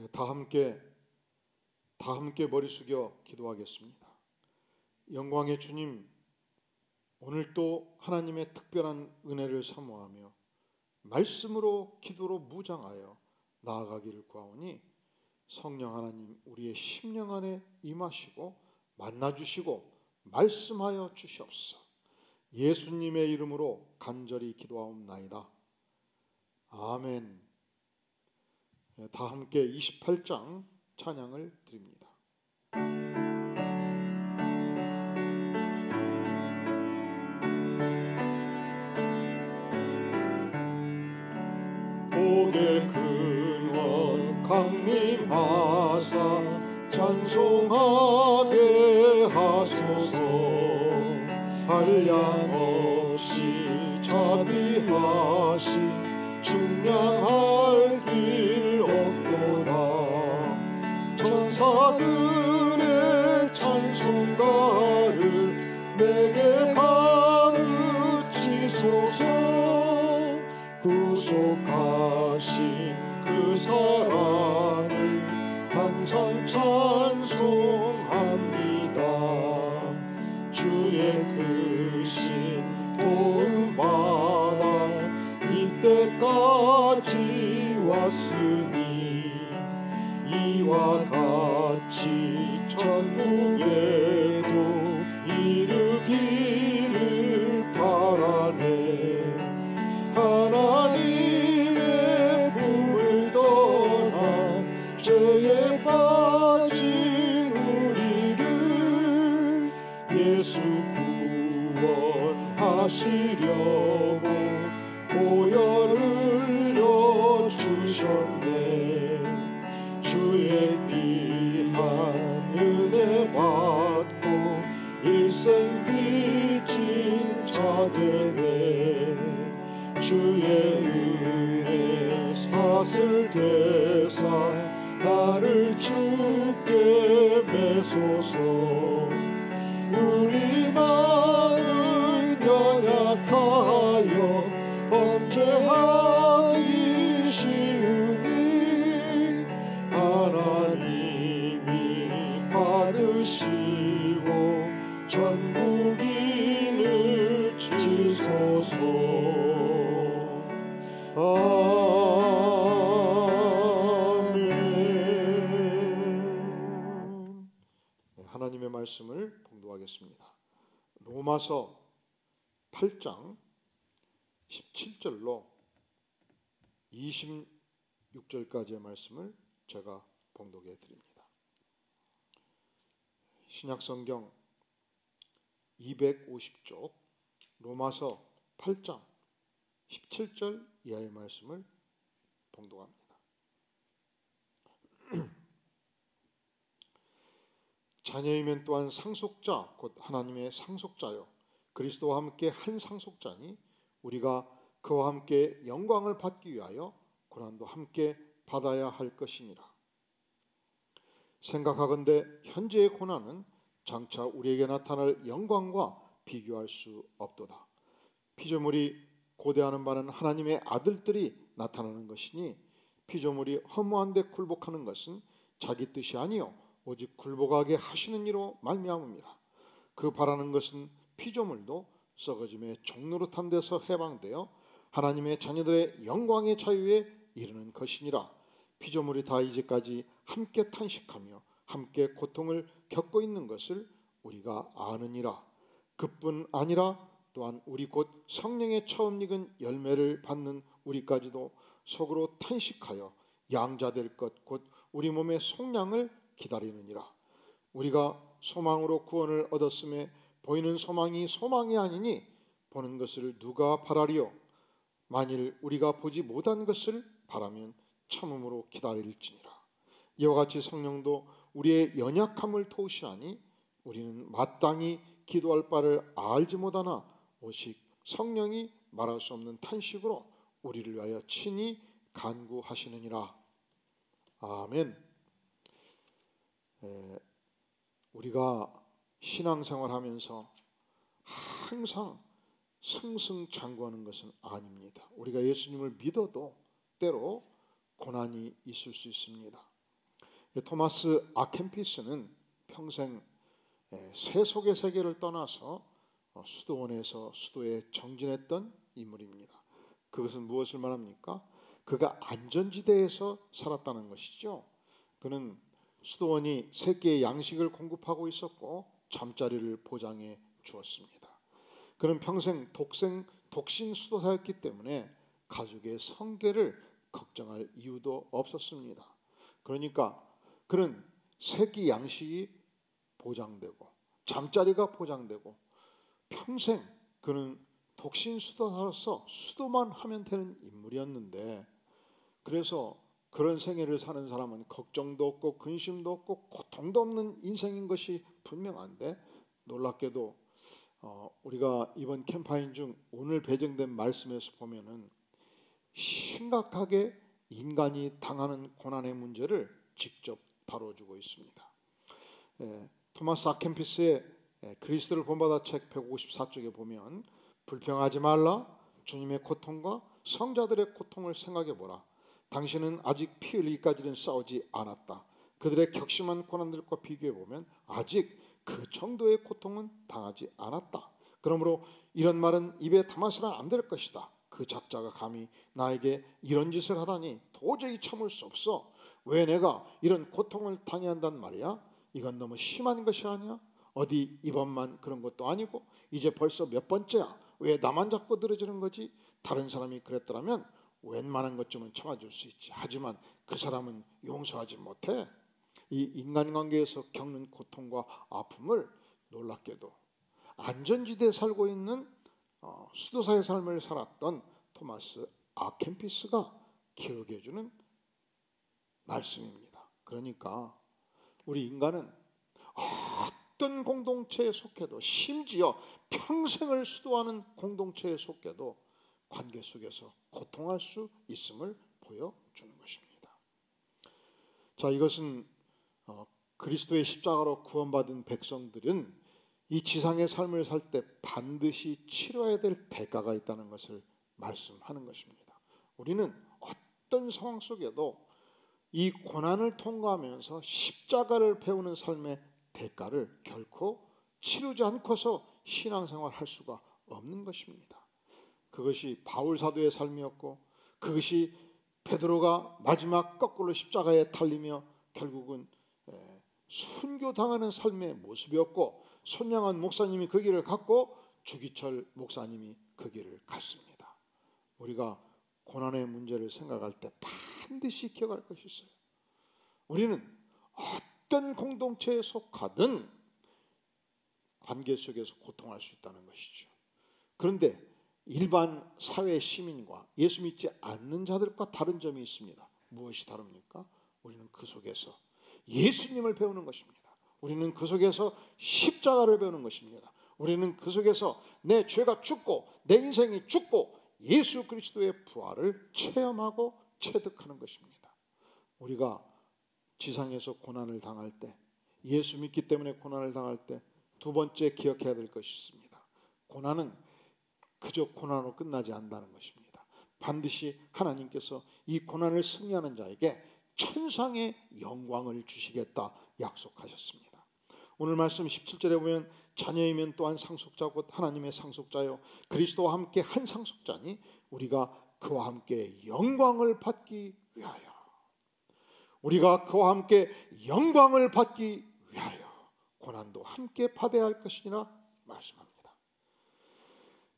다 함께 머리 숙여 기도하겠습니다. 영광의 주님, 오늘도 하나님의 특별한 은혜를 사모하며 말씀으로 기도로 무장하여 나아가기를 구하오니 성령 하나님 우리의 심령 안에 임하시고 만나주시고 말씀하여 주시옵소서. 예수님의 이름으로 간절히 기도하옵나이다. 아멘. 다 함께 28장 찬양을 드립니다. 복의 근원 강림하사 찬송하게 하소서. 한량없이 자비하신 증량할 길 없도다. 천사들의 찬송가를 내게 가르치소서. 구속하신 그 사랑을 항상 찬송합니다. 주의 크신 도움받아 이때까지 왔으니 이와 같이 전국에도 이르기를 바라네. 하나님의 품을 떠나 죄에 빠진 우리를 예수 구원하시려고 보혈을 여주셨네. 주의 귀한 은혜 받고 일생 빚진 자 되네. 주의 은혜 사슬 되사 나를 주께 매소서. 우리만은 연약하여 범죄하기 쉬우니 하나님이 받으시고 전국인을 지소서. 아멘. 하나님의 말씀을 봉독하겠습니다. 로마서 8장 17절로 26절까지의 말씀을 제가 봉독해 드립니다. 신약성경 250쪽 로마서 8장 17절 이하의 말씀을 봉독합니다. 자녀이면 또한 상속자 곧 하나님의 상속자요 그리스도와 함께 한 상속자니 우리가 그와 함께 영광을 받기 위하여 고난도 함께 받아야 할 것이니라. 생각하건대 현재의 고난은 장차 우리에게 나타날 영광과 비교할 수 없도다. 피조물이 고대하는 바는 하나님의 아들들이 나타나는 것이니 피조물이 허무한 데 굴복하는 것은 자기 뜻이 아니요 오직 굴복하게 하시는 이로 말미암음이라. 그 바라는 것은 피조물도 썩어짐의 종노릇한 데서 해방되어 하나님의 자녀들의 영광의 자유에 이르는 것이니라. 피조물이 다 이제까지 함께 탄식하며 함께 고통을 겪고 있는 것을 우리가 아느니라. 그뿐 아니라 또한 우리 곧 성령의 처음 익은 열매를 받는 우리까지도 속으로 탄식하여 양자될 것 곧 우리 몸의 속량을 기다리느니라. 우리가 소망으로 구원을 얻었음에 보이는 소망이 소망이 아니니 보는 것을 누가 바라리요. 만일 우리가 보지 못한 것을 바라면 참음으로 기다릴지니라. 이와 같이 성령도 우리의 연약함을 도우시나니 우리는 마땅히 기도할 바를 알지 못하나 오직 성령이 말할 수 없는 탄식으로 우리를 위하여 친히 간구하시느니라. 아멘. 우리가 신앙생활하면서 항상 승승장구하는 것은 아닙니다. 우리가 예수님을 믿어도 때로 고난이 있을 수 있습니다. 토마스 아켄피스는 평생 세속의 세계를 떠나서 수도원에서 수도에 정진했던 인물입니다. 그것은 무엇을 말합니까? 그가 안전지대에서 살았다는 것이죠. 그는 수도원이 세 끼의 양식을 공급하고 있었고 잠자리를 보장해 주었습니다. 그는 평생 독신 수도사였기 때문에 가족의 성계를 걱정할 이유도 없었습니다. 그러니까 그는 세 끼 양식이 보장되고 잠자리가 보장되고 평생 그는 독신 수도사로서 수도만 하면 되는 인물이었는데, 그래서 그런 생애를 사는 사람은 걱정도 없고 근심도 없고 고통도 없는 인생인 것이 분명한데, 놀랍게도 우리가 이번 캠파인 중 오늘 배정된 말씀에서 보면은 심각하게 인간이 당하는 고난의 문제를 직접 다뤄주고 있습니다. 토마스 아켄피스의 그리스도를 본받아 책 154쪽에 보면 불평하지 말라, 주님의 고통과 성자들의 고통을 생각해 보라. 당신은 아직 피 흘리기까지는 싸우지 않았다. 그들의 격심한 고난들과 비교해 보면 아직 그 정도의 고통은 당하지 않았다. 그러므로 이런 말은 입에 담아서는 안 될 것이다. 그 작자가 감히 나에게 이런 짓을 하다니 도저히 참을 수 없어. 왜 내가 이런 고통을 당해야 한단 말이야? 이건 너무 심한 것이 아니야? 어디 이번만 그런 것도 아니고 이제 벌써 몇 번째야? 왜 나만 자꾸 늘어지는 거지? 다른 사람이 그랬더라면 웬만한 것쯤은 참아줄 수 있지. 하지만 그 사람은 용서하지 못해. 이 인간관계에서 겪는 고통과 아픔을 놀랍게도 안전지대에 살고 있는 수도사의 삶을 살았던 토마스 아켄피스가 기록해주는 말씀입니다. 그러니까 우리 인간은 어떤 공동체에 속해도, 심지어 평생을 수도하는 공동체에 속해도 관계 속에서 고통할 수 있음을 보여주는 것입니다. 자, 이것은 그리스도의 십자가로 구원받은 백성들은 이 지상의 삶을 살 때 반드시 치러야 될 대가가 있다는 것을 말씀하는 것입니다. 우리는 어떤 상황 속에도 이 고난을 통과하면서 십자가를 배우는 삶의 대가를 결코 치르지 않고서 신앙생활을 할 수가 없는 것입니다. 그것이 바울 사도의 삶이었고, 그것이 베드로가 마지막 거꾸로 십자가에 달리며 결국은 순교당하는 삶의 모습이었고, 손양한 목사님이 그 길을 갔고 주기철 목사님이 그 길을 갔습니다. 우리가 고난의 문제를 생각할 때 반드시 기억할 것이 있어요. 우리는 어떤 공동체에 속하든 관계 속에서 고통할 수 있다는 것이죠. 그런데 일반 사회 시민과 예수 믿지 않는 자들과 다른 점이 있습니다. 무엇이 다릅니까? 우리는 그 속에서 예수님을 배우는 것입니다. 우리는 그 속에서 십자가를 배우는 것입니다. 우리는 그 속에서 내 죄가 죽고 내 인생이 죽고 예수 그리스도의 부활을 체험하고 체득하는 것입니다. 우리가 지상에서 고난을 당할 때, 예수 믿기 때문에 고난을 당할 때 두 번째 기억해야 될 것이 있습니다. 고난은 그저 고난으로 끝나지 않는다는 것입니다. 반드시 하나님께서 이 고난을 승리하는 자에게 천상의 영광을 주시겠다 약속하셨습니다. 오늘 말씀 17절에 보면 자녀이면 또한 상속자 곧 하나님의 상속자요 그리스도와 함께 한 상속자니 우리가 그와 함께 영광을 받기 위하여, 우리가 그와 함께 영광을 받기 위하여 고난도 함께 받아야 할 것이니라 말씀합니다.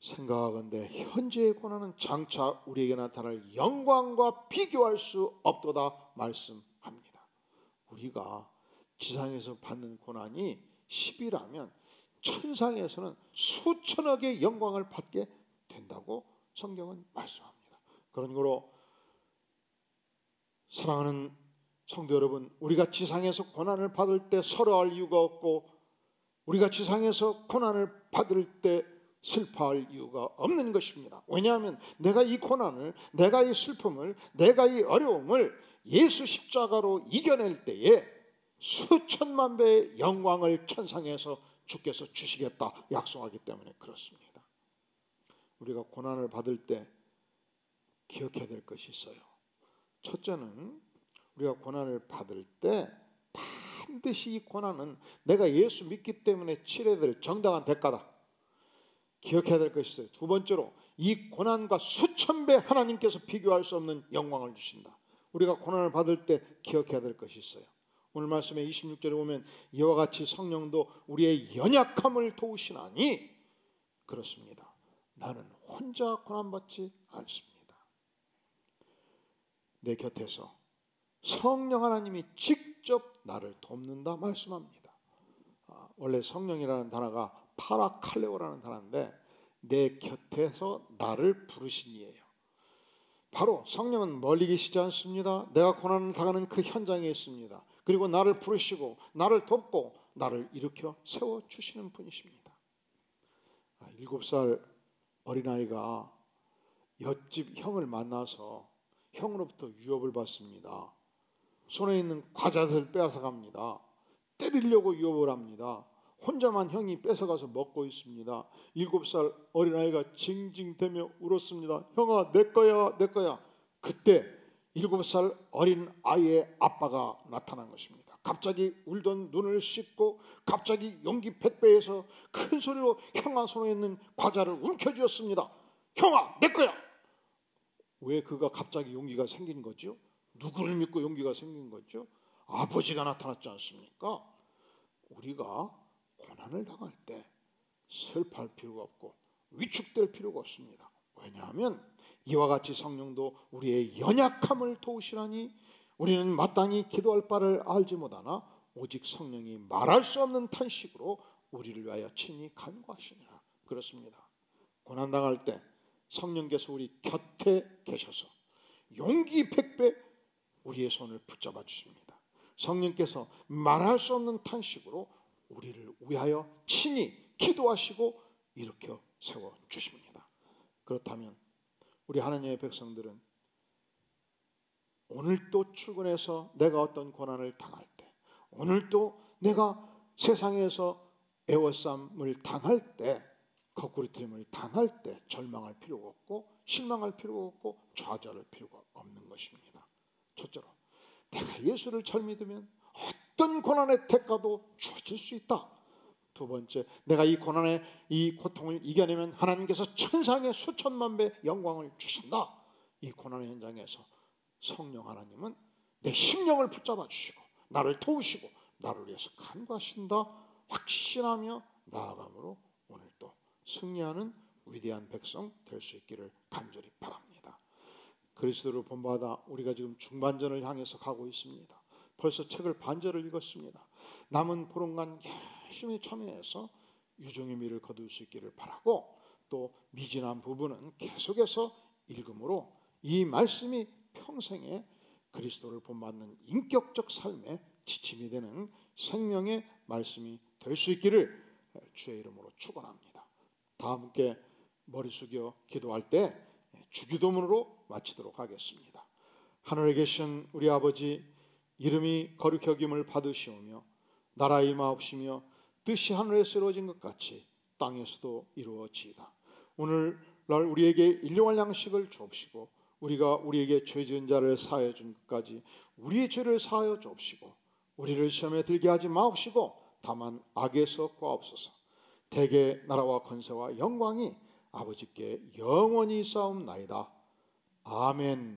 생각하건대 현재의 고난은 장차 우리에게 나타날 영광과 비교할 수 없도다 말씀합니다. 우리가 지상에서 받는 고난이 10이라면 천상에서는 수천억의 영광을 받게 된다고 성경은 말씀합니다. 그러므로 사랑하는 성도 여러분, 우리가 지상에서 고난을 받을 때 서러할 이유가 없고, 우리가 지상에서 고난을 받을 때 슬퍼할 이유가 없는 것입니다. 왜냐하면 내가 이 고난을, 내가 이 슬픔을, 내가 이 어려움을 예수 십자가로 이겨낼 때에 수천만 배의 영광을 천상에서 주께서 주시겠다 약속하기 때문에 그렇습니다. 우리가 고난을 받을 때 기억해야 될 것이 있어요. 첫째는 우리가 고난을 받을 때 반드시 이 고난은 내가 예수 믿기 때문에 치러야 될 정당한 대가다. 기억해야 될 것이 있어요. 두 번째로 이 고난과 수천 배 하나님께서 비교할 수 없는 영광을 주신다. 우리가 고난을 받을 때 기억해야 될 것이 있어요. 오늘 말씀에 26절에 보면 이와 같이 성령도 우리의 연약함을 도우시나니 그렇습니다. 나는 혼자 고난받지 않습니다. 내 곁에서 성령 하나님이 직접 나를 돕는다 말씀합니다. 원래 성령이라는 단어가 파라칼레오라는 단어인데 내 곁에서 나를 부르신 이에요. 바로 성령은 멀리 계시지 않습니다. 내가 고난을 당하는 그 현장에 있습니다. 그리고 나를 부르시고 나를 돕고 나를 일으켜 세워주시는 분이십니다. 7살 어린아이가 옆집 형을 만나서 형으로부터 유업을 받습니다. 손에 있는 과자들을 빼앗아갑니다. 때리려고 유업을 합니다. 혼자만 형이 뺏어가서 먹고 있습니다. 7살 어린아이가 징징대며 울었습니다. 형아, 내 거야, 내 거야. 그때 7살 어린아이의 아빠가 나타난 것입니다. 갑자기 울던 눈을 씻고 갑자기 용기 100배에서 큰 소리로 형아 손에 있는 과자를 움켜쥐었습니다. 형아, 내 거야. 왜 그가 갑자기 용기가 생긴 거죠? 누구를 믿고 용기가 생긴 거죠? 아버지가 나타났지 않습니까? 우리가 고난을 당할 때 슬퍼할 필요가 없고 위축될 필요가 없습니다. 왜냐하면 이와 같이 성령도 우리의 연약함을 도우시라니 우리는 마땅히 기도할 바를 알지 못하나 오직 성령이 말할 수 없는 탄식으로 우리를 위하여 친히 간구하시니라. 그렇습니다. 고난당할 때 성령께서 우리 곁에 계셔서 용기 100배 우리의 손을 붙잡아 주십니다. 성령께서 말할 수 없는 탄식으로 우리를 위하여 친히 기도하시고 일으켜 세워 주십니다. 그렇다면 우리 하나님의 백성들은 오늘도 출근해서 내가 어떤 고난을 당할 때, 오늘도 내가 세상에서 애워쌈을 당할 때, 거꾸리트림을 당할 때 절망할 필요가 없고 실망할 필요가 없고 좌절할 필요가 없는 것입니다. 첫째로 내가 예수를 잘 믿으면 어떤 고난의 대가도 주어질 수 있다. 두 번째, 내가 이 고난의 이 고통을 이겨내면 하나님께서 천상의 수천만 배 영광을 주신다. 이 고난의 현장에서 성령 하나님은 내 심령을 붙잡아 주시고 나를 도우시고 나를 위해서 간구하신다 확신하며 나아감으로 오늘도 승리하는 위대한 백성 될 수 있기를 간절히 바랍니다. 그리스도를 본받아 우리가 지금 중반전을 향해서 가고 있습니다. 벌써 책을 반절을 읽었습니다. 남은 보름간 열심히 참여해서 유종의 미를 거둘 수 있기를 바라고 또 미진한 부분은 계속해서 읽음으로 이 말씀이 평생에 그리스도를 본받는 인격적 삶의 지침이 되는 생명의 말씀이 될 수 있기를 주의 이름으로 축원합니다. 다 함께 머리 숙여 기도할 때 주기도문으로 마치도록 하겠습니다. 하늘에 계신 우리 아버지, 이름이 거룩히 여김을 받으시오며 나라의 임하옵시며 뜻이 하늘에서 이루어진 것 같이 땅에서도 이루어지이다. 오늘날 우리에게 일용할 양식을 주옵시고 우리가 우리에게 죄 지은 자를 사하여 준 것까지 우리의 죄를 사하여 주옵시고 우리를 시험에 들게 하지 마옵시고 다만 악에서 구하옵소서. 대개 나라와 권세와 영광이 아버지께 영원히 싸움나이다. 아멘.